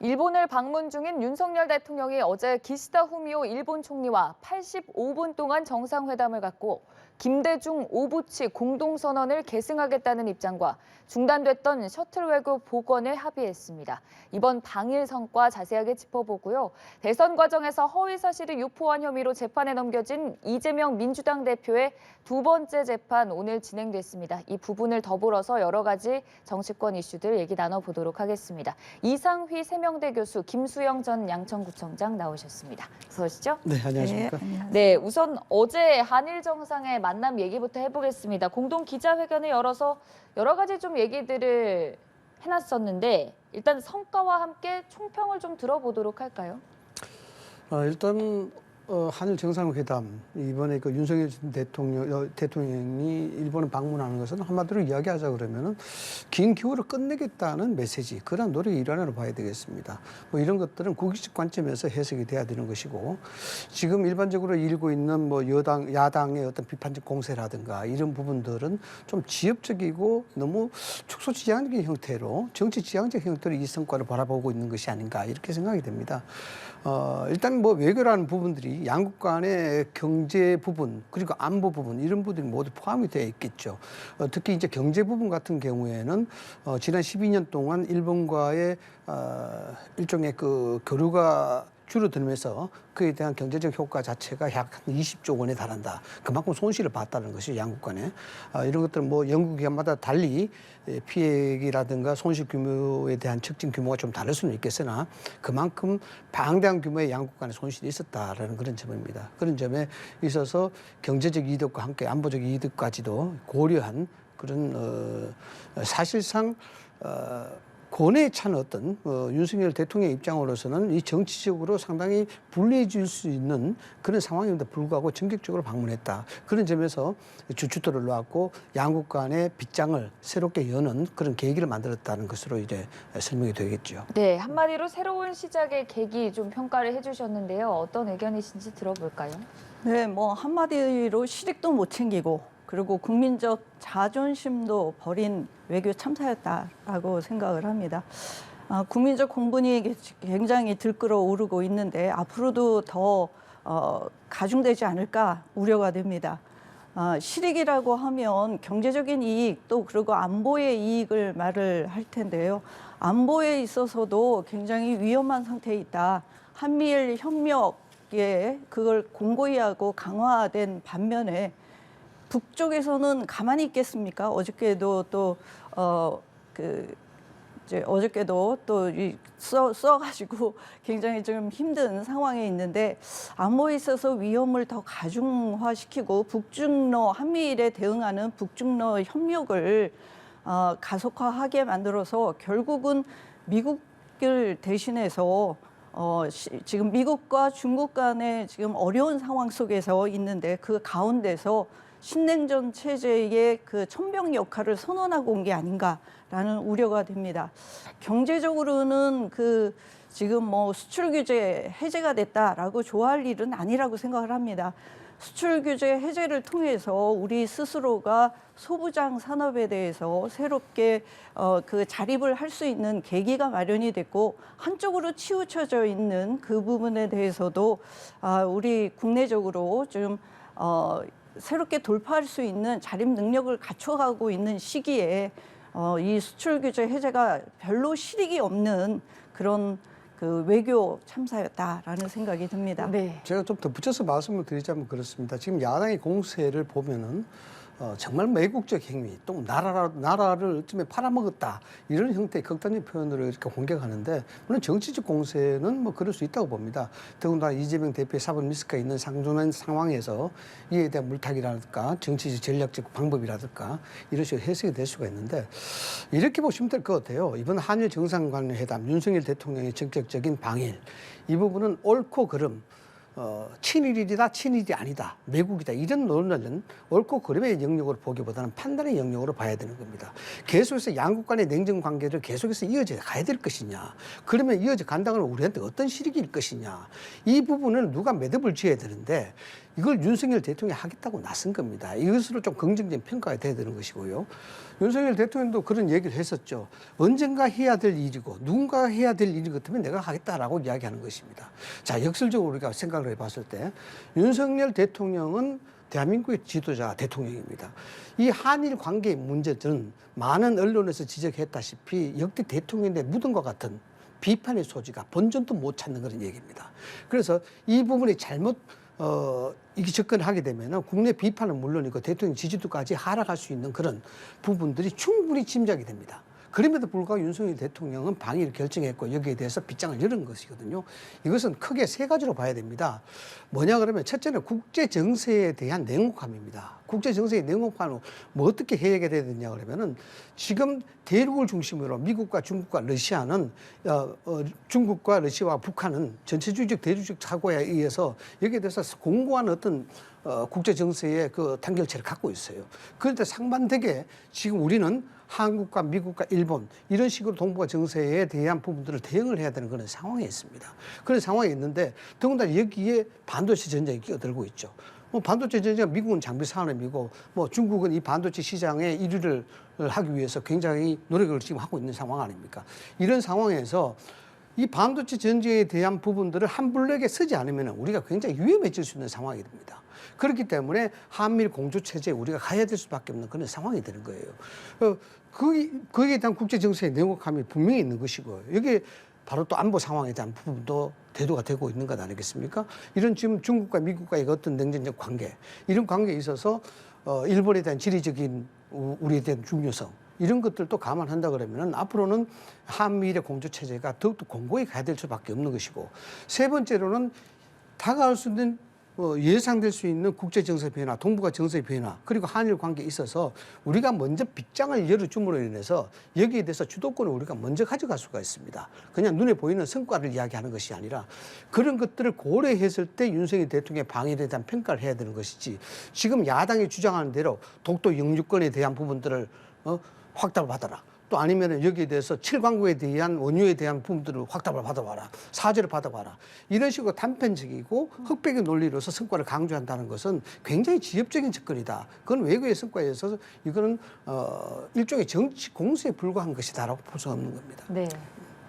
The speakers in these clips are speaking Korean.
일본을 방문 중인 윤석열 대통령이 어제 기시다 후미오 일본 총리와 85분 동안 정상회담을 갖고 김대중 오부치 공동선언을 계승하겠다는 입장과 중단됐던 셔틀 외교 복원을 합의했습니다. 이번 방일 성과 자세하게 짚어보고요. 대선 과정에서 허위 사실을 유포한 혐의로 재판에 넘겨진 이재명 민주당 대표의 두 번째 재판 오늘 진행됐습니다. 이 부분을 더불어서 여러 가지 정치권 이슈들 얘기 나눠보도록 하겠습니다. 이상휘 세명대 교수, 김수영 전 양천구청장 나오셨습니다. 어서 오시죠. 네, 안녕하십니까. 네, 우선 어제 한일 정상의 만남 얘기부터 해보겠습니다. 공동 기자회견을 열어서 여러 가지 좀 얘기들을 해놨었는데 일단 성과와 함께 총평을 좀 들어보도록 할까요? 일단 한일 정상회담 이번에 그 윤석열 대통령이 일본을 방문하는 것은 한마디로 이야기하자 그러면은 긴 기후를 끝내겠다는 메시지, 그런 노력의 일환으로 봐야 되겠습니다. 뭐 이런 것들은 국익적 관점에서 해석이 돼야 되는 것이고, 지금 일반적으로 일고 있는 뭐 야당의 어떤 비판적 공세라든가 이런 부분들은 좀 지엽적이고 너무 축소지향적인 형태로, 정치지향적 형태로 이 성과를 바라보고 있는 것이 아닌가 이렇게 생각이 됩니다. 일단 뭐 외교라는 부분들이 양국 간의 경제 부분 그리고 안보 부분 이런 부분들이 모두 포함이 되어 있겠죠. 특히 이제 경제 부분 같은 경우에는 지난 12년 동안 일본과의 일종의 그 교류가 줄어들면서 그에 대한 경제적 효과 자체가 약 20조 원에 달한다. 그만큼 손실을 봤다는 것이 양국 간에. 이런 것들은 뭐 연구기관마다 달리 피해액이라든가 손실 규모에 대한 측정 규모가 좀 다를 수는 있겠으나 그만큼 방대한 규모의 양국 간의 손실이 있었다라는 그런 점입니다. 그런 점에 있어서 경제적 이득과 함께 안보적 이득까지도 고려한 그런 사실상 권해에 찬 어떤 윤석열 대통령의 입장으로서는 이 정치적으로 상당히 불리해질 수 있는 그런 상황임에도 불구하고 전격적으로 방문했다. 그런 점에서 주춧돌을 놓았고 양국 간의 빗장을 새롭게 여는 그런 계기를 만들었다는 것으로 이제 설명이 되겠죠. 네, 한마디로 새로운 시작의 계기 좀 평가를 해주셨는데요. 어떤 의견이신지 들어볼까요? 네, 뭐 한마디로 실익도 못 챙기고 그리고 국민적 자존심도 버린 외교 참사였다라고 생각을 합니다. 국민적 공분이 굉장히 들끓어 오르고 있는데 앞으로도 더 가중되지 않을까 우려가 됩니다. 실익이라고 하면 경제적인 이익 또 그리고 안보의 이익을 말을 할 텐데요. 안보에 있어서도 굉장히 위험한 상태에 있다. 한미일 협력에 그걸 공고히 하고 강화된 반면에 북쪽에서는 가만히 있겠습니까? 어저께도 또 어저께도 또 써가지고 굉장히 좀 힘든 상황에 있는데 안보에 있어서 위험을 더 가중화시키고 북중러 한미일에 대응하는 북중러 협력을 가속화하게 만들어서 결국은 미국을 대신해서 지금 미국과 중국 간의 지금 어려운 상황 속에서 있는데 그 가운데서 신냉전 체제의 그 천병 역할을 선언하고 온 게 아닌가라는 우려가 됩니다. 경제적으로는 그 지금 뭐 수출 규제 해제가 됐다라고 좋아할 일은 아니라고 생각을 합니다. 수출 규제 해제를 통해서 우리 스스로가 소부장 산업에 대해서 새롭게 그 자립을 할 수 있는 계기가 마련이 됐고 한쪽으로 치우쳐져 있는 그 부분에 대해서도 우리 국내적으로 좀 새롭게 돌파할 수 있는 자립 능력을 갖춰가고 있는 시기에 이 수출 규제 해제가 별로 실익이 없는 그런 그 외교 참사였다라는 생각이 듭니다. 네. 제가 좀 덧붙여서 말씀을 드리자면 그렇습니다. 지금 야당의 공세를 보면은 정말 매국적 행위, 또 나라를 어쩌면 팔아먹었다 이런 형태의 극단적 표현으로 이렇게 공격하는데 물론 정치적 공세는 뭐 그럴 수 있다고 봅니다. 더군다나 이재명 대표의 사법 리스크가 있는 상황에서 이에 대한 물타기라든가 정치적 전략적 방법이라든가 이런 식으로 해석이 될 수가 있는데 이렇게 보시면 될 것 같아요. 이번 한일 정상간회담 윤석열 대통령의 적극적인 방일 이 부분은 옳고 그름 친일이다, 친일이 아니다, 매국이다 이런 논란은 옳고 그름의 영역으로 보기보다는 판단의 영역으로 봐야 되는 겁니다. 계속해서 양국 간의 냉전 관계를 계속해서 이어져 가야 될 것이냐, 그러면 이어져 간다는 우리한테 어떤 실익일 것이냐, 이 부분은 누가 매듭을 지어야 되는데 이걸 윤석열 대통령이 하겠다고 나선 겁니다. 이것으로 좀 긍정적인 평가가 돼야 되는 것이고요. 윤석열 대통령도 그런 얘기를 했었죠. 언젠가 해야 될 일이고 누군가가 해야 될 일이 같으면 내가 하겠다라고 이야기하는 것입니다. 자, 역설적으로 우리가 생각을 해봤을 때 윤석열 대통령은 대한민국의 지도자 대통령입니다. 이 한일 관계의 문제는 많은 언론에서 지적했다시피 역대 대통령의 묻은 것 같은 비판의 소지가 본전도 못 찾는 그런 얘기입니다. 그래서 이 부분이 잘못 이게 접근하게 되면 국내 비판은 물론이고 대통령 지지도까지 하락할 수 있는 그런 부분들이 충분히 짐작이 됩니다. 그럼에도 불구하고 윤석열 대통령은 방위를 결정했고 여기에 대해서 빗장을 열은 것이거든요. 이것은 크게 세 가지로 봐야 됩니다. 뭐냐 그러면 첫째는 국제 정세에 대한 냉혹함입니다. 국제 정세의 냉혹함을 뭐 어떻게 해결해야 되느냐 그러면은 지금 대륙을 중심으로 미국과 중국과 러시아는 중국과 러시아와 북한은 전체주의적 대륙적 사고에 의해서 여기에 대해서 공고한 어떤 국제 정세의 그 단결체를 갖고 있어요. 그런데 상반되게 지금 우리는 한국과 미국과 일본 이런 식으로 동북아 정세에 대한 부분들을 대응을 해야 되는 그런 상황에 있습니다. 그런 상황에 있는데 더군다나 여기에 반도체 전쟁이 끼어들고 있죠. 반도체 전쟁 미국은 장비 산업이고 중국은 이 반도체 시장의 1위를 하기 위해서 굉장히 노력을 지금 하고 있는 상황 아닙니까? 이런 상황에서 이 반도체 전쟁에 대한 부분들을 한 블록에 쓰지 않으면 우리가 굉장히 위험해질 수 있는 상황이 됩니다. 그렇기 때문에 한미일 공조 체제에 우리가 가야 될 수밖에 없는 그런 상황이 되는 거예요. 거기에 대한 국제 정세의 냉혹함이 분명히 있는 것이고 여기에 바로 또 안보 상황에 대한 부분도 대두가 되고 있는 것 아니겠습니까? 이런 지금 중국과 미국과의 어떤 냉전적 관계 이런 관계에 있어서 일본에 대한 지리적인 우리에 대한 중요성 이런 것들도 감안한다 그러면 앞으로는 한미일의 공조 체제가 더욱더 공고히 가야 될 수밖에 없는 것이고 세 번째로는 다가올 수 있는 예상될 수 있는 국제 정세 변화, 동북아 정세 변화, 그리고 한일 관계에 있어서 우리가 먼저 빗장을 열어줌으로 인해서 여기에 대해서 주도권을 우리가 먼저 가져갈 수가 있습니다. 그냥 눈에 보이는 성과를 이야기하는 것이 아니라 그런 것들을 고려했을 때 윤석열 대통령의 방위에 대한 평가를 해야 되는 것이지 지금 야당이 주장하는 대로 독도 영유권에 대한 부분들을 확답을 받아라. 또 아니면 여기에 대해서 7광구에 대한 원유에 대한 부분들을 확답을 받아봐라. 사죄를 받아봐라. 이런 식으로 단편적이고 흑백의 논리로서 성과를 강조한다는 것은 굉장히 지엽적인 접근이다. 그건 외교의 성과에 있어서 이거는 일종의 정치 공세에 불과한 것이다라고 볼 수 없는 겁니다. 네.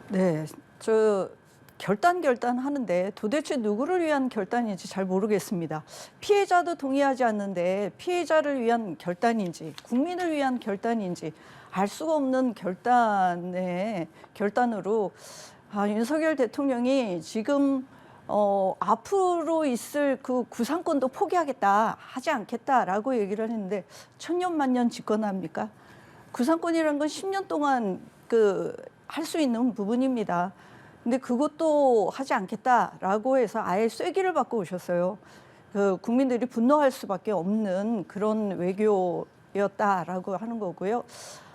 네, 저 결단하는데 도대체 누구를 위한 결단인지 잘 모르겠습니다. 피해자도 동의하지 않는데 피해자를 위한 결단인지 국민을 위한 결단인지 알 수가 없는 결단으로 윤석열 대통령이 지금 앞으로 있을 그 구상권도 포기하겠다, 하지 않겠다라고 얘기를 했는데 천년만년 집권합니까? 구상권이라는 건 10년 동안 할 수 있는 부분입니다. 근데 그것도 하지 않겠다라고 해서 아예 쐐기를 받고 오셨어요. 국민들이 분노할 수밖에 없는 그런 외교였다라고 하는 거고요.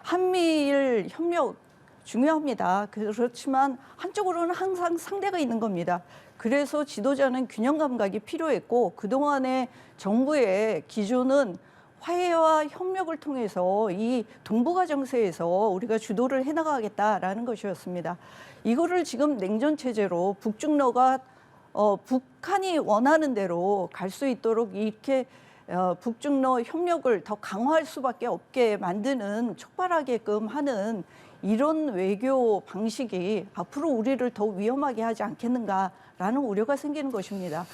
한미일 협력 중요합니다. 그렇지만 한쪽으로는 항상 상대가 있는 겁니다. 그래서 지도자는 균형 감각이 필요했고 그동안의 정부의 기조는 화해와 협력을 통해서 이 동북아 정세에서 우리가 주도를 해나가겠다라는 것이었습니다. 이거를 지금 냉전 체제로 북중러가 북한이 원하는 대로 갈 수 있도록 이렇게 북중러 협력을 더 강화할 수밖에 없게 만드는 촉발하게끔 하는 이런 외교 방식이 앞으로 우리를 더 위험하게 하지 않겠는가라는 우려가 생기는 것입니다.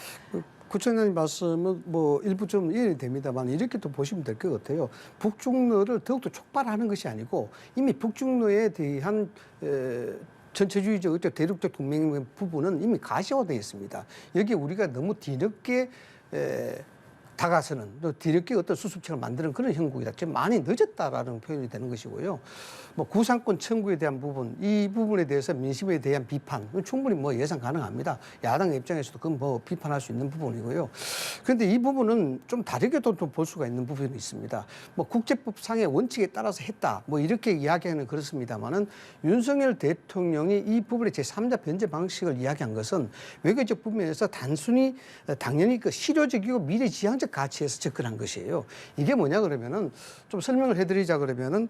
구청장님 말씀은 일부 좀 이해는 됩니다만 이렇게 또 보시면 될 것 같아요. 북중러를 더욱더 촉발하는 것이 아니고 이미 북중러에 대한 전체주의적 대륙적 동맹 부분은 이미 가시화되어 있습니다. 여기에 우리가 너무 뒤늦게 다가서는 또 뒤늦게 어떤 수습책을 만드는 그런 형국이다. 좀 많이 늦었다라는 표현이 되는 것이고요. 구상권 청구에 대한 부분, 이 부분에 대해서 민심에 대한 비판, 충분히 예상 가능합니다. 야당의 입장에서도 그건 비판할 수 있는 부분이고요. 그런데 이 부분은 좀 다르게도 또 볼 수가 있는 부분이 있습니다. 국제법상의 원칙에 따라서 했다. 이렇게 이야기하는 그렇습니다만은 윤석열 대통령이 이 부분의 제3자 변제 방식을 이야기한 것은 외교적 부분에서 단순히 당연히 실효적이고 미래지향적 가치에서 접근한 것이에요. 이게 뭐냐 그러면은 좀 설명을 해드리자 그러면은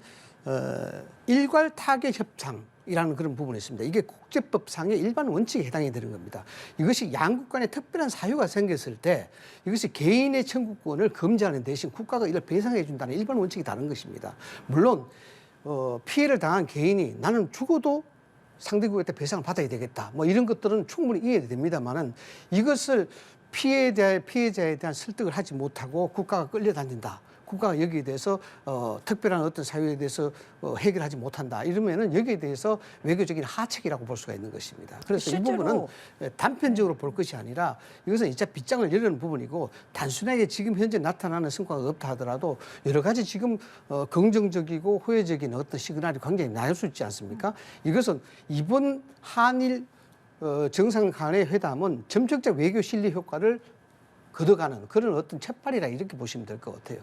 일괄 타결 협상 이라는 그런 부분이 있습니다. 이게 국제법상의 일반 원칙에 해당이 되는 겁니다. 이것이 양국 간에 특별한 사유가 생겼을 때 이것이 개인의 청구권을 금지하는 대신 국가가 이걸 배상해 준다는 일반 원칙이 다른 것입니다. 물론 피해를 당한 개인이 나는 죽어도 상대국한테 배상을 받아야 되겠다. 뭐 이런 것들은 충분히 이해됩니다만은 이것을 피해자에 대한 설득을 하지 못하고 국가가 끌려다닌다. 국가가 여기에 대해서 특별한 어떤 사유에 대해서 해결하지 못한다. 이러면은 여기에 대해서 외교적인 하책이라고 볼 수가 있는 것입니다. 그래서 이 부분은 단편적으로 볼 것이 아니라 이것은 진짜 빗장을 열는 부분이고 단순하게 지금 현재 나타나는 성과가 없다 하더라도 여러 가지 지금 긍정적이고 호혜적인 어떤 시그널이 굉장히 나올 수 있지 않습니까? 이것은 이번 한일 정상 간의 회담은 점적적 외교 실리 효과를 거둬가는 그런 어떤 쳇발이라 이렇게 보시면 될 것 같아요.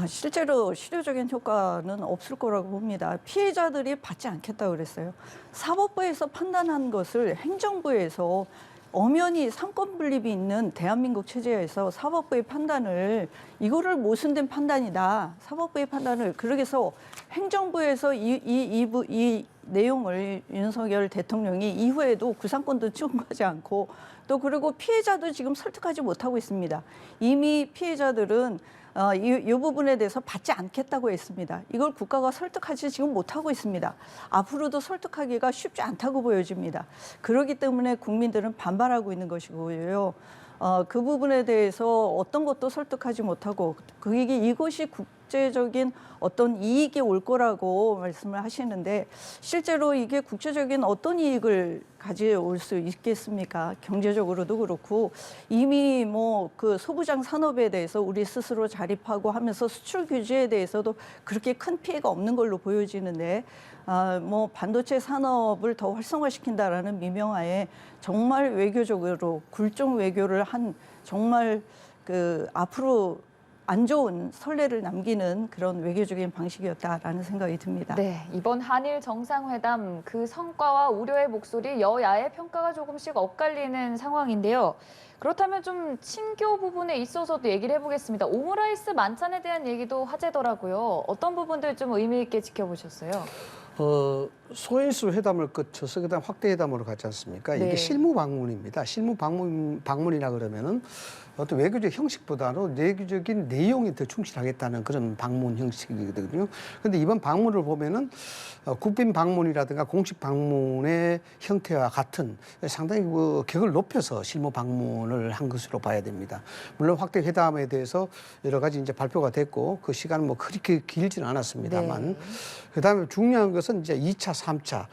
실제로 실효적인 효과는 없을 거라고 봅니다. 피해자들이 받지 않겠다고 그랬어요. 사법부에서 판단한 것을 행정부에서 엄연히 상권 분립이 있는 대한민국 체제에서 사법부의 판단을 이거를 모순된 판단이다. 사법부의 판단을 그러기 위해서 행정부에서 이 내용을 윤석열 대통령이 이후에도 구상권도 충고하지 않고 또 그리고 피해자도 지금 설득하지 못하고 있습니다. 이미 피해자들은 이 부분에 대해서 받지 않겠다고 했습니다. 이걸 국가가 설득하지 지금 못하고 있습니다. 앞으로도 설득하기가 쉽지 않다고 보여집니다. 그렇기 때문에 국민들은 반발하고 있는 것이고요. 그 부분에 대해서 어떤 것도 설득하지 못하고 이것이 국제적인 어떤 이익이 올 거라고 말씀을 하시는데 실제로 이게 국제적인 어떤 이익을 가져올 수 있겠습니까? 경제적으로도 그렇고 이미 뭐 그 소부장 산업에 대해서 우리 스스로 자립하고 하면서 수출 규제에 대해서도 그렇게 큰 피해가 없는 걸로 보여지는데 뭐 반도체 산업을 더 활성화시킨다라는 미명하에 정말 외교적으로 굴종 외교를 한 정말 그 앞으로 안 좋은 선례를 남기는 그런 외교적인 방식이었다라는 생각이 듭니다. 네, 이번 한일 정상회담 그 성과와 우려의 목소리 여야의 평가가 조금씩 엇갈리는 상황인데요. 그렇다면 좀 친교 부분에 있어서도 얘기를 해보겠습니다. 오므라이스 만찬에 대한 얘기도 화제더라고요. 어떤 부분들 좀 의미 있게 지켜보셨어요? 소인수 회담을 거쳐서 그다음 확대 회담으로 갔지 않습니까? 네. 이게 실무 방문입니다. 실무 방문이라 그러면은 어떤 외교적 형식보다는 외교적인 내용이 더 충실하겠다는 그런 방문 형식이거든요. 그런데 이번 방문을 보면은 국빈 방문이라든가 공식 방문의 형태와 같은 상당히 격을 높여서 실무 방문을 한 것으로 봐야 됩니다. 물론 확대 회담에 대해서 여러 가지 이제 발표가 됐고 그 시간은 뭐 그렇게 길지는 않았습니다만 네. 그다음에 중요한 것은 이제 2차, 3차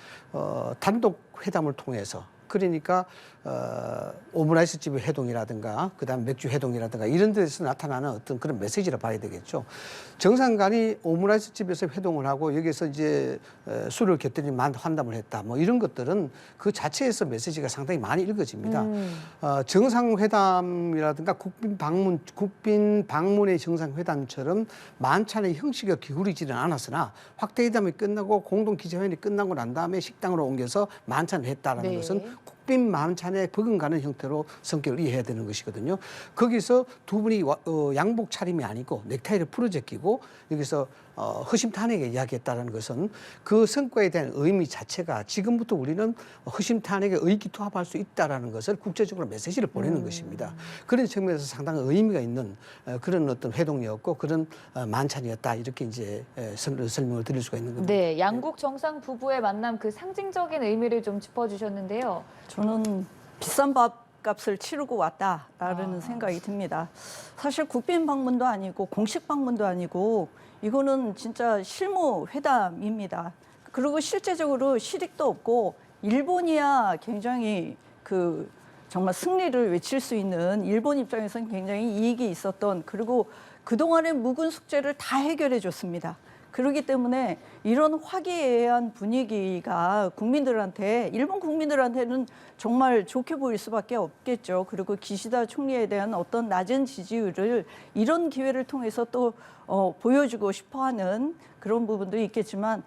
단독 회담을 통해서 그러니까 오므라이스 집의 회동이라든가 그다음 맥주 회동이라든가 이런 데서 나타나는 어떤 그런 메시지를 봐야 되겠죠. 정상 간이 오므라이스 집에서 회동을 하고 여기서 이제 술을 곁들이 환담을 했다. 뭐 이런 것들은 그 자체에서 메시지가 상당히 많이 읽어집니다. 정상회담이라든가 국빈 방문의 정상회담처럼 만찬의 형식이 기울이지는 않았으나 확대회담이 끝나고 공동 기자회견이 끝나고 난 다음에 식당으로 옮겨서 만찬을 했다라는 네. 것은 국빈 만찬에 버금가는 형태로 성격을 이해해야 되는 것이거든요. 거기서 두 분이 양복 차림이 아니고 넥타이를 풀어제끼고 여기서 허심탄회하게 이야기했다는 것은 그 성과에 대한 의미 자체가 지금부터 우리는 허심탄회하게 의기투합할 수 있다는 것을 국제적으로 메시지를 보내는 것입니다. 그런 측면에서 상당히 의미가 있는 그런 어떤 회동이었고 그런 만찬이었다 이렇게 이제 설명을 드릴 수가 있는 겁니다. 네, 양국 정상 부부의 만남 그 상징적인 의미를 좀 짚어주셨는데요. 저는 비싼 밥값을 치르고 왔다라는 생각이 듭니다. 사실 국빈 방문도 아니고 공식 방문도 아니고 이거는 진짜 실무 회담입니다. 그리고 실제적으로 실익도 없고 일본이야 굉장히 그 정말 승리를 외칠 수 있는 일본 입장에서는 굉장히 이익이 있었던 그리고 그동안의 묵은 숙제를 다 해결해 줬습니다. 그렇기 때문에 이런 화기애애한 분위기가 국민들한테 일본 국민들한테는 정말 좋게 보일 수밖에 없겠죠. 그리고 기시다 총리에 대한 어떤 낮은 지지율을 이런 기회를 통해서 또 보여주고 싶어하는 그런 부분도 있겠지만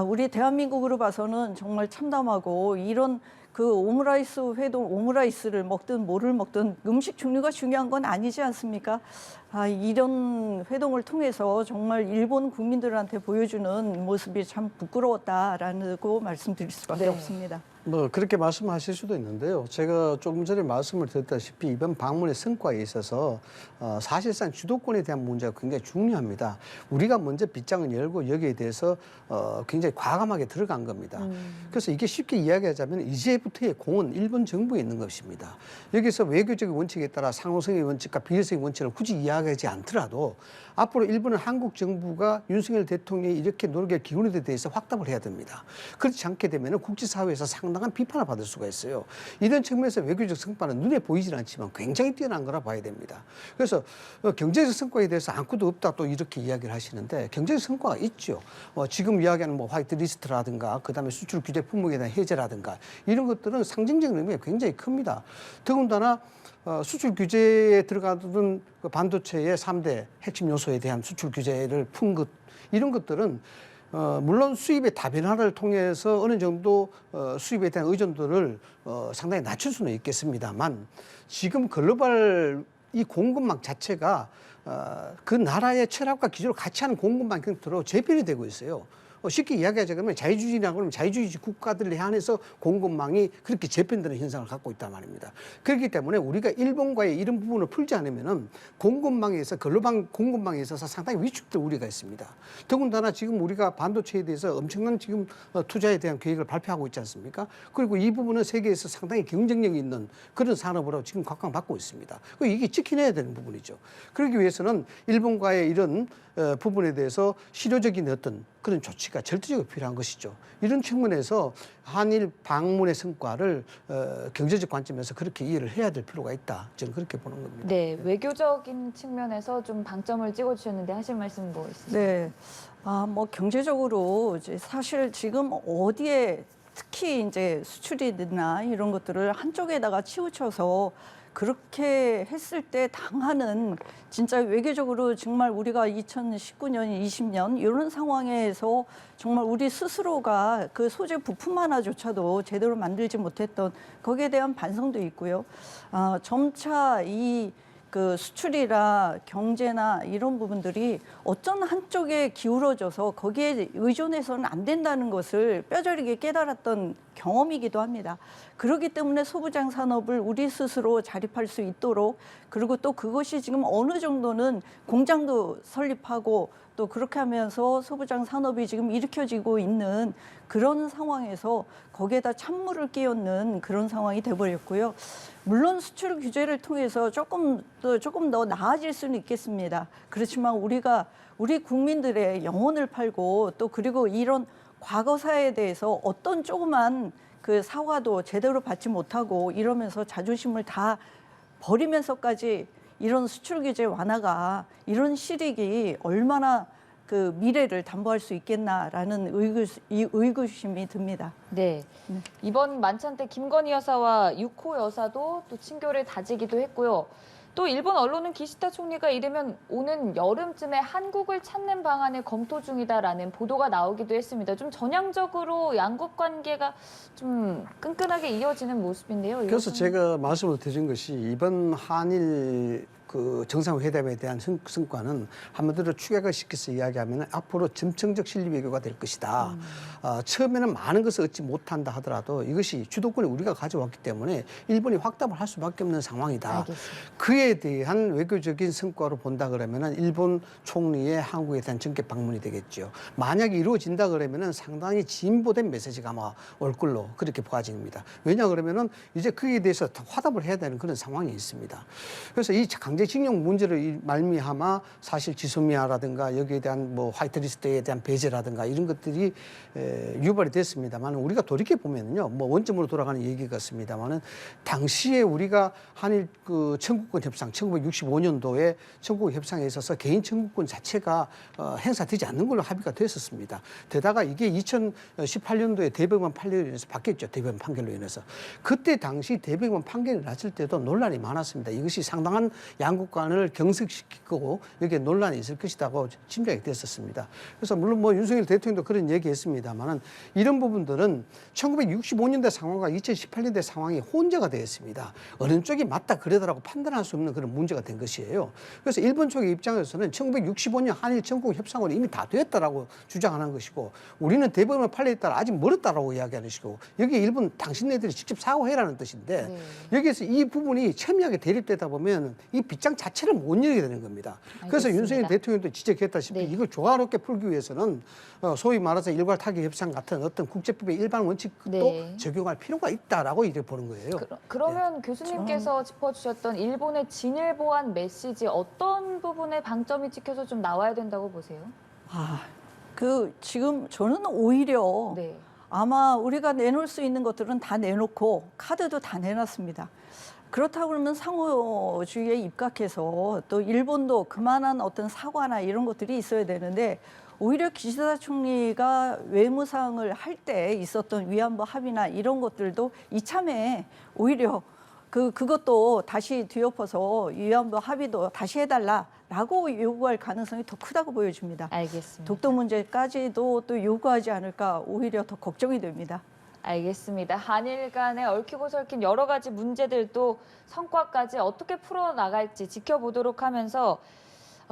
우리 대한민국으로 봐서는 정말 참담하고 이런 그 오므라이스를 먹든 뭐를 먹든 음식 종류가 중요한 건 아니지 않습니까? 이런 회동을 통해서 정말 일본 국민들한테 보여주는 모습이 참 부끄러웠다라고 말씀드릴 수밖에 네. 없습니다. 뭐 그렇게 말씀하실 수도 있는데요. 제가 조금 전에 말씀을 드렸다시피 이번 방문의 성과에 있어서 사실상 주도권에 대한 문제가 굉장히 중요합니다. 우리가 먼저 빗장을 열고 여기에 대해서 굉장히 과감하게 들어간 겁니다. 그래서 이게 쉽게 이야기하자면 이제부터의 공은 일본 정부에 있는 것입니다. 여기서 외교적인 원칙에 따라 상호성의 원칙과 비례성의 원칙을 굳이 이야기하지 않더라도 앞으로 일본은 한국 정부가 윤석열 대통령이 이렇게 노력에 기울인 데 대해서 확답을 해야 됩니다. 그렇지 않게 되면 국제사회에서 상당한 비판을 받을 수가 있어요. 이런 측면에서 외교적 성과는 눈에 보이진 않지만 굉장히 뛰어난 거라 봐야 됩니다. 그래서 경제적 성과에 대해서 아무것도 없다 또 이렇게 이야기를 하시는데 경제적 성과가 있죠. 지금 이야기하는 뭐 화이트 리스트라든가 그다음에 수출 규제 품목에 대한 해제라든가 이런 것들은 상징적인 의미가 굉장히 큽니다. 더군다나 수출 규제에 들어가던 그 반도체의 3대 핵심 요소에 대한 수출 규제를 푼 것, 이런 것들은 물론 수입의 다변화를 통해서 어느 정도 수입에 대한 의존도를 상당히 낮출 수는 있겠습니다만 지금 글로벌 이 공급망 자체가 그 나라의 철학과 기조를 같이 하는 공급망 형태로 재편이 되고 있어요. 쉽게 이야기하자면 자유주의라고 하면 자유주의 국가들에 한해서 공급망이 그렇게 재편되는 현상을 갖고 있단 말입니다. 그렇기 때문에 우리가 일본과의 이런 부분을 풀지 않으면은 공급망에서 글로벌 공급망에 있어서 상당히 위축될 우려가 있습니다. 더군다나 지금 우리가 반도체에 대해서 엄청난 지금 투자에 대한 계획을 발표하고 있지 않습니까? 그리고 이 부분은 세계에서 상당히 경쟁력이 있는 그런 산업으로 지금 각광받고 있습니다. 이게 지켜내야 되는 부분이죠. 그러기 위해서는 일본과의 이런 부분에 대해서 실효적인 어떤 그런 조치가 절대적으로 필요한 것이죠. 이런 측면에서 한일 방문의 성과를 경제적 관점에서 그렇게 이해를 해야 될 필요가 있다. 저는 그렇게 보는 겁니다. 네, 외교적인 측면에서 좀 방점을 찍어주셨는데 하실 말씀 뭐 있으세요? 네. 뭐 경제적으로 이제 사실 지금 어디에 특히 이제 수출이나 이런 것들을 한쪽에다가 치우쳐서 그렇게 했을 때 당하는 진짜 외교적으로 정말 우리가 2019년, 20년 이런 상황에서 정말 우리 스스로가 그 소재 부품 하나조차도 제대로 만들지 못했던 거기에 대한 반성도 있고요. 점차 그 수출이나 경제나 이런 부분들이 어떤 한쪽에 기울어져서 거기에 의존해서는 안 된다는 것을 뼈저리게 깨달았던 경험이기도 합니다. 그렇기 때문에 소부장 산업을 우리 스스로 자립할 수 있도록 그리고 또 그것이 지금 어느 정도는 공장도 설립하고 또 그렇게 하면서 소부장 산업이 지금 일으켜지고 있는 그런 상황에서 거기에다 찬물을 끼얹는 그런 상황이 돼버렸고요. 물론 수출 규제를 통해서 조금 더 나아질 수는 있겠습니다. 그렇지만 우리 국민들의 영혼을 팔고 또 그리고 이런 과거사에 대해서 어떤 조그만 그 사과도 제대로 받지 못하고 이러면서 자존심을 다 버리면서까지 이런 수출 규제 완화가 이런 실익이 얼마나 그 미래를 담보할 수 있겠나라는 의구심이 듭니다. 네. 이번 만찬 때 김건희 여사와 유코 여사도 또 친교를 다지기도 했고요. 또 일본 언론은 기시다 총리가 이르면 오는 여름쯤에 한국을 찾는 방안을 검토 중이다라는 보도가 나오기도 했습니다. 좀 전향적으로 양국 관계가 좀 끈끈하게 이어지는 모습인데요. 그래서 제가 말씀을 드린 것이 이번 한일 그 정상회담에 대한 성과는 한마디로 추격을 시켜서 이야기하면 앞으로 점층적 실리 외교가 될 것이다. 처음에는 많은 것을 얻지 못한다 하더라도 이것이 주도권을 우리가 가져왔기 때문에 일본이 확답을 할 수밖에 없는 상황이다. 알겠습니다. 그에 대한 외교적인 성과로 본다 그러면은 일본 총리의 한국에 대한 정계 방문이 되겠죠. 만약에 이루어진다 그러면은 상당히 진보된 메시지가 아마 올 걸로 그렇게 보아집니다. 왜냐 그러면은 이제 그에 대해서 화답을 해야 되는 그런 상황이 있습니다. 그래서 이 강제징용 문제를 말미암아 사실 지소미아라든가 여기에 대한 뭐 화이트리스트에 대한 배제라든가 이런 것들이 유발이 됐습니다만 우리가 돌이켜 보면요, 뭐 원점으로 돌아가는 얘기 같습니다만은 당시에 우리가 한일 그 청구권 협상 1965년도에 청구권 협상에 있어서 개인 청구권 자체가 행사되지 않는 걸로 합의가 됐었습니다. 게다가 이게 2018년도에 대법원 판결로 인해서 바뀌었죠. 대법원 판결로 인해서. 그때 당시 대법원 판결이 났을 때도 논란이 많았습니다. 이것이 상당한 양국 간을 경색시키고 여기에 논란이 있을 것이라고 짐작이 됐었습니다. 그래서 물론 뭐 윤석열 대통령도 그런 얘기했습니다만은 이런 부분들은 1965년대 상황과 2018년대 상황이 혼재가 되어 있습니다. 어느 쪽이 맞다 그러더라고 판단할 수 없는 그런 문제가 된 것이에요. 그래서 일본 쪽의 입장에서는 1965년 한일 전국 협상으로 이미 다 됐다라고 주장하는 것이고 우리는 대법원 판례에 따라 아직 멀었다라고 이야기하는 것이고 여기 일본 당신네들이 직접 사과해라는 뜻인데 여기에서 이 부분이 첨예하게 대립되다 보면 이 빗장 자체를 못 열게 되는 겁니다. 그래서 알겠습니다. 윤석열 대통령도 지적했다시피 네. 이걸 조화롭게 풀기 위해서는 소위 말해서 일괄 타격 협상 같은 어떤 국제법의 일반 원칙도 네. 적용할 필요가 있다라고 이렇게 보는 거예요. 그러면 교수님께서 짚어주셨던 일본의 진일 보안 메시지 어떤 부분에 방점이 찍혀서 좀 나와야 된다고 보세요? 지금 저는 오히려 네. 아마 우리가 내놓을 수 있는 것들은 다 내놓고 카드도 다 내놨습니다. 그렇다고 그러면 상호주의에 입각해서 또 일본도 그만한 어떤 사과나 이런 것들이 있어야 되는데 오히려 기시다 총리가 외무상을 할 때 있었던 위안부 합의나 이런 것들도 이참에 오히려 그것도 다시 뒤엎어서 위안부 합의도 다시 해달라라고 요구할 가능성이 더 크다고 보여집니다. 알겠습니다. 독도 문제까지도 또 요구하지 않을까 오히려 더 걱정이 됩니다. 알겠습니다. 한일 간에 얽히고 설킨 여러 가지 문제들도 성과까지 어떻게 풀어나갈지 지켜보도록 하면서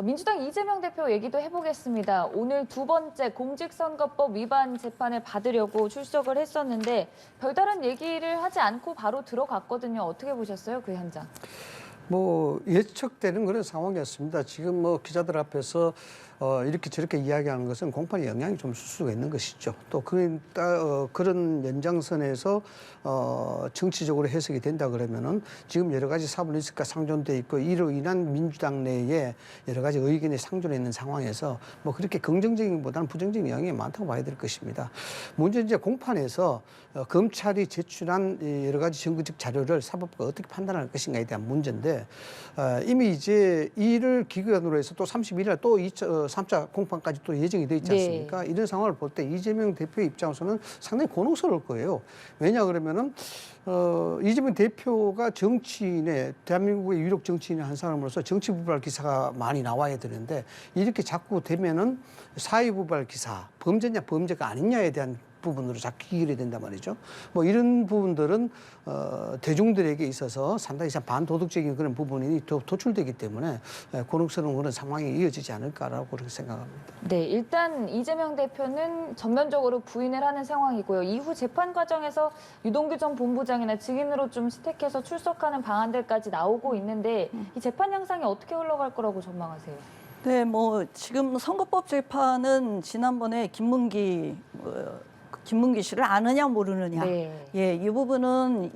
민주당 이재명 대표 얘기도 해보겠습니다. 오늘 두 번째 공직선거법 위반 재판을 받으려고 출석을 했었는데 별다른 얘기를 하지 않고 바로 들어갔거든요. 어떻게 보셨어요, 그 현장? 뭐 예측되는 그런 상황이었습니다. 지금 뭐 기자들 앞에서 이렇게 저렇게 이야기하는 것은 공판에 영향이 좀 있을 수가 있는 것이죠. 또 그런 연장선에서 정치적으로 해석이 된다 그러면은 지금 여러 가지 사법 리스크가 상존돼 있고 이로 인한 민주당 내에 여러 가지 의견이 상존해 있는 상황에서 뭐 그렇게 긍정적인보다는 부정적인 영향이 많다고 봐야 될 것입니다. 문제는 이제 공판에서 검찰이 제출한 여러 가지 증거적 자료를 사법부가 어떻게 판단할 것인가에 대한 문제인데 이미 이제 이를 기간으로 해서 또 31일 날 또 3차 공판까지 또 예정이 돼 있지 않습니까? 네. 이런 상황을 볼 때 이재명 대표의 입장에서는 상당히 곤혹스러울 거예요. 왜냐 그러면은 이재명 대표가 정치인의 대한민국의 유력 정치인의 한 사람으로서 정치 부발 기사가 많이 나와야 되는데 이렇게 자꾸 되면은 사회 부발 기사, 범죄냐 범죄가 아니냐에 대한 부분으로 자꾸 기울이 된단 말이죠. 뭐 이런 부분들은 대중들에게 있어서 상당히 반도덕적인 그런 부분이 도출되기 때문에 곤혹스러운 그런 상황이 이어지지 않을까라고 그렇게 생각합니다. 네, 일단 이재명 대표는 전면적으로 부인을 하는 상황이고요. 이후 재판 과정에서 유동규 전 본부장이나 증인으로 좀 스택해서 출석하는 방안들까지 나오고 있는데 이 재판 양상이 어떻게 흘러갈 거라고 전망하세요? 네, 뭐 지금 선거법 재판은 지난번에 김문기 씨를 아느냐 모르느냐. 네. 예, 이 부분은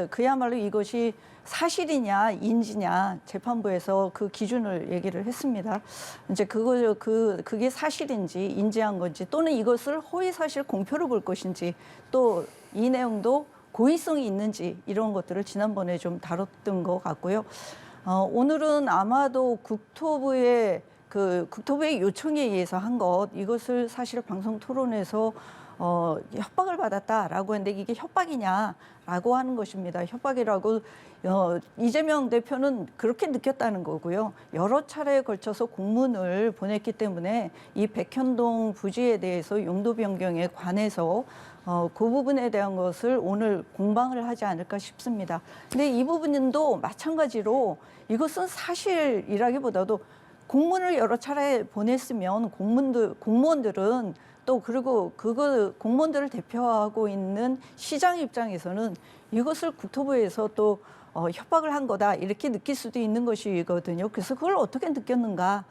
그야말로 이것이 사실이냐 인지냐 재판부에서 그 기준을 얘기를 했습니다. 이제 그게 사실인지 인지한 건지 또는 이것을 허위 사실 공표로 볼 것인지 또 이 내용도 고의성이 있는지 이런 것들을 지난번에 좀 다뤘던 것 같고요. 오늘은 아마도 국토부의 요청에 의해서 한 이것을 사실 방송 토론에서 협박을 받았다라고 했는데 이게 협박이냐라고 하는 것입니다. 협박이라고 이재명 대표는 그렇게 느꼈다는 거고요. 여러 차례에 걸쳐서 공문을 보냈기 때문에 이 백현동 부지에 대해서 용도 변경에 관해서 그 부분에 대한 것을 오늘 공방을 하지 않을까 싶습니다. 근데 이 부분도 마찬가지로 이것은 사실이라기보다도 공문을 여러 차례 보냈으면 공무원들은 또 그리고 공무원들을 대표하고 있는 시장 입장에서는 이것을 국토부에서 또 협박을 한 거다 이렇게 느낄 수도 있는 것이거든요. 그래서 그걸 어떻게 느꼈는가?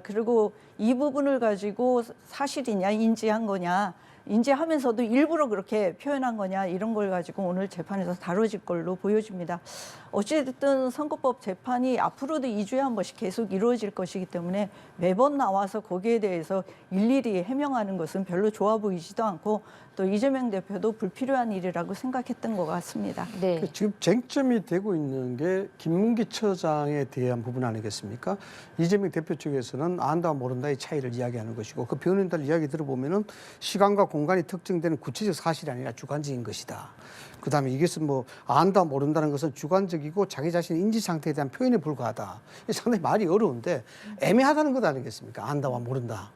그리고 이 부분을 가지고 사실이냐 인지한 거냐? 인지하면서도 일부러 그렇게 표현한 거냐 이런 걸 가지고 오늘 재판에서 다뤄질 걸로 보여집니다. 어찌됐든 선거법 재판이 앞으로도 2주에 한 번씩 계속 이루어질 것이기 때문에 매번 나와서 거기에 대해서 일일이 해명하는 것은 별로 좋아 보이지도 않고 또 이재명 대표도 불필요한 일이라고 생각했던 것 같습니다. 네. 지금 쟁점이 되고 있는 게 김문기 처장에 대한 부분 아니겠습니까? 이재명 대표 쪽에서는 안다와 모른다의 차이를 이야기하는 것이고 그 변호인들 이야기 들어보면은 시간과 공간이 특정되는 구체적 사실이 아니라 주관적인 것이다. 그다음에 이것은 뭐 안다 모른다는 것은 주관적이고 자기 자신의 인지 상태에 대한 표현에 불과하다. 상당히 말이 어려운데 애매하다는 것 아니겠습니까? 안다와 모른다.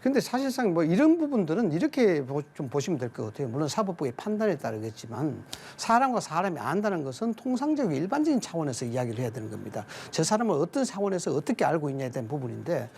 근데 사실상 뭐 이런 부분들은 이렇게 좀 보시면 될 것 같아요. 물론 사법부의 판단에 따르겠지만 사람과 사람이 안다는 것은 통상적이고 일반적인 차원에서 이야기를 해야 되는 겁니다. 저 사람을 어떤 차원에서 어떻게 알고 있냐에 대한 부분인데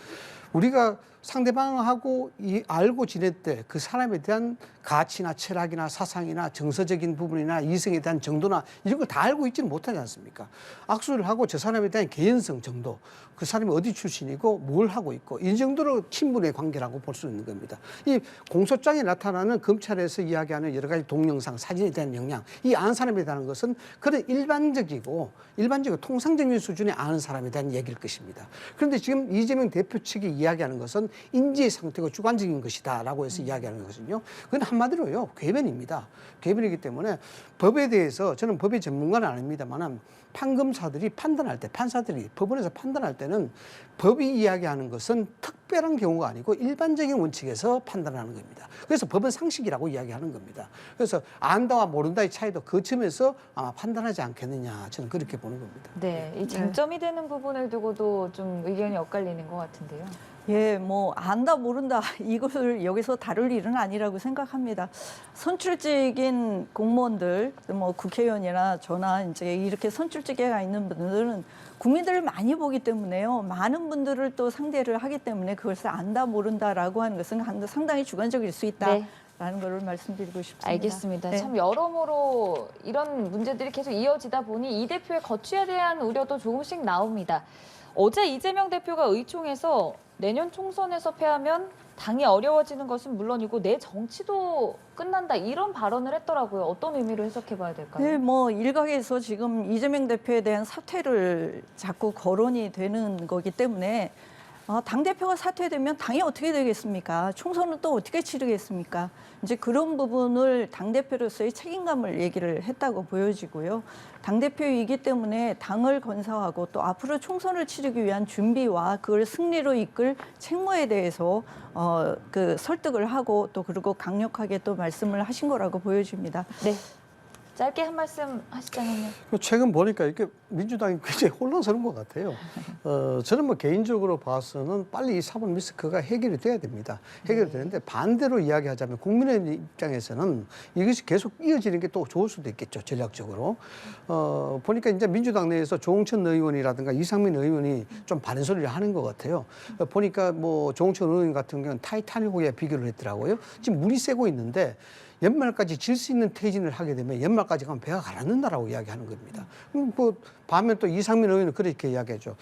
우리가 상대방하고 알고 지낼 때 그 사람에 대한 가치나 철학이나 사상이나 정서적인 부분이나 이성에 대한 정도나 이런 걸 다 알고 있지는 못하지 않습니까? 악수를 하고 저 사람에 대한 개연성 정도, 그 사람이 어디 출신이고 뭘 하고 있고 이 정도로 친분의 관계라고 볼 수 있는 겁니다. 이 공소장에 나타나는 검찰에서 이야기하는 여러 가지 동영상, 사진에 대한 영향, 이 아는 사람에 대한 것은 그런 일반적이고 통상적인 수준의 아는 사람에 대한 얘기일 것입니다. 그런데 지금 이재명 대표 측이 이야기하는 것은 인지의 상태가 주관적인 것이다라고 해서 이야기하는 것은요. 그건 한마디로요. 궤변입니다. 궤변이기 때문에 법에 대해서 저는 법의 전문가는 아닙니다만 판검사들이 판단할 때 판사들이 법원에서 판단할 때는 법이 이야기하는 것은 특별한 경우가 아니고 일반적인 원칙에서 판단하는 겁니다. 그래서 법은 상식이라고 이야기하는 겁니다. 그래서 안다와 모른다의 차이도 그 점에서 아마 판단하지 않겠느냐 저는 그렇게 보는 겁니다. 네, 이 쟁점이 되는 부분을 두고도 좀 의견이 엇갈리는 것 같은데요. 예, 뭐 안다 모른다 이것을 여기서 다룰 일은 아니라고 생각합니다. 선출직인 공무원들, 뭐 국회의원이나 저나 이제 이렇게 선출직에 가 있는 분들은 국민들을 많이 보기 때문에요. 많은 분들을 또 상대를 하기 때문에 그것을 안다 모른다라고 하는 것은 상당히 주관적일 수 있다. 네. 라는 것을 말씀드리고 싶습니다. 알겠습니다. 네. 참 여러모로 이런 문제들이 계속 이어지다 보니 이 대표의 거취에 대한 우려도 조금씩 나옵니다. 어제 이재명 대표가 의총에서 내년 총선에서 패하면 당이 어려워지는 것은 물론이고 내 정치도 끝난다 이런 발언을 했더라고요. 어떤 의미로 해석해 봐야 될까요? 네, 뭐 일각에서 지금 이재명 대표에 대한 사퇴를 자꾸 거론이 되는 거기 때문에 당대표가 사퇴되면 당이 어떻게 되겠습니까? 총선은 또 어떻게 치르겠습니까? 이제 그런 부분을 당대표로서의 책임감을 얘기를 했다고 보여지고요. 당대표이기 때문에 당을 건사하고 또 앞으로 총선을 치르기 위한 준비와 그걸 승리로 이끌 책무에 대해서 그 설득을 하고 또 그리고 강력하게 또 말씀을 하신 거라고 보여집니다. 네. 짧게 한 말씀 하시자면요. 최근 보니까 이렇게 민주당이 굉장히 혼란스러운 것 같아요. 저는 뭐 개인적으로 봐서는 빨리 이 사법 리스크가 해결이 돼야 됩니다. 해결이 되는데 반대로 이야기하자면 국민의 입장에서는 이것이 계속 이어지는 게 또 좋을 수도 있겠죠. 전략적으로. 보니까 이제 민주당 내에서 조홍천 의원이라든가 이상민 의원이 좀 반대 소리를 하는 것 같아요. 보니까 뭐 조홍천 의원 같은 경우는 타이타닉호에 비교를 했더라고요. 지금 물이 새고 있는데 연말까지 질 수 있는 퇴진을 하게 되면 연말까지 가면 배가 가라앉는다라고 이야기하는 겁니다. 뭐 반면 또 이상민 의원은 그렇게 이야기하죠.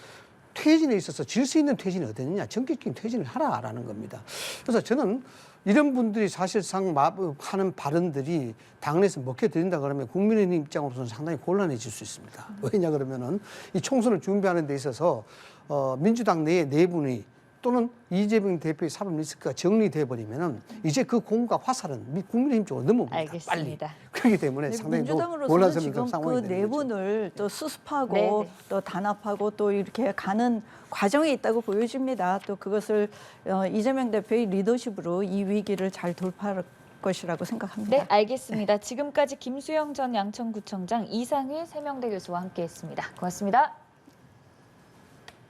퇴진에 있어서 질 수 있는 퇴진이 어디냐? 전격적인 퇴진을 하라라는 겁니다. 그래서 저는 이런 분들이 사실상 하는 발언들이 당내에서 먹혀들인다 그러면 국민의힘 입장으로서는 상당히 곤란해질 수 있습니다. 왜냐 그러면은 이 총선을 준비하는 데 있어서 민주당 내의 내분이 또는 이재명 대표의 사법 리스크가 정리돼 버리면은 이제 그 공과 화살은 국민의힘 쪽으로 넘어옵니다. 알겠습니다. 빨리. 그렇기 때문에 상당히 민주당으로서는 곤란스러운 지금 상황이 그 되는 거죠. 내분을 또 수습하고 네네. 또 단합하고 또 이렇게 가는 과정에 있다고 보여집니다. 또 그것을 이재명 대표의 리더십으로 이 위기를 잘 돌파할 것이라고 생각합니다. 네, 알겠습니다. 지금까지 김수영 전 양천구청장, 이상일 세명대 교수와 함께했습니다. 고맙습니다.